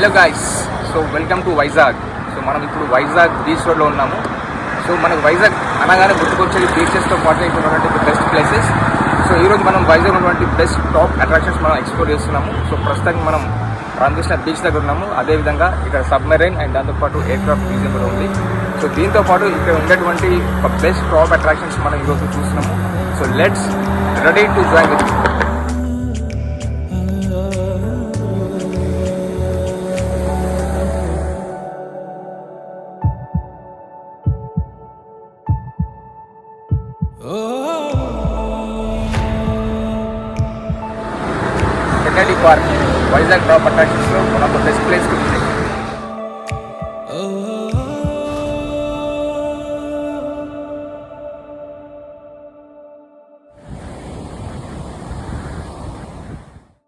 Hello guys, so welcome to Vizag. So మనం ఇప్పుడు Vizag beach రోడ్లో ఉన్నాము. సో మనకు వైజాగ్ అనగానే గుర్తుకొచ్చేది బీచెస్తో పాటు ఇక్కడ ఉన్నటువంటి బెస్ట్ ప్లేసెస్. సో ఈరోజు మనం వైజాగ్ ఉన్నటువంటి బెస్ట్ టాప్ అట్రాక్షన్స్ మనం ఎక్స్ప్లోర్ చేస్తున్నాము. సో ప్రస్తుతానికి మనం రామకృష్ణ బీచ్ దగ్గర ఉన్నాము. అదేవిధంగా ఇక్కడ సబ్మెరైన్ అండ్ దాంతోపాటు ఎయిర్ క్రాఫ్ట్ మ్యూజియం కూడా ఉంది. సో దీంతో పాటు ఇక్కడ ఉండేటువంటి ఒక బెస్ట్ టాప్ అట్రాక్షన్స్ మనం ఈరోజు చూస్తున్నాము. So let's ready to join with. Kennedy Park, Vizag top attractions, one of the best places to visit.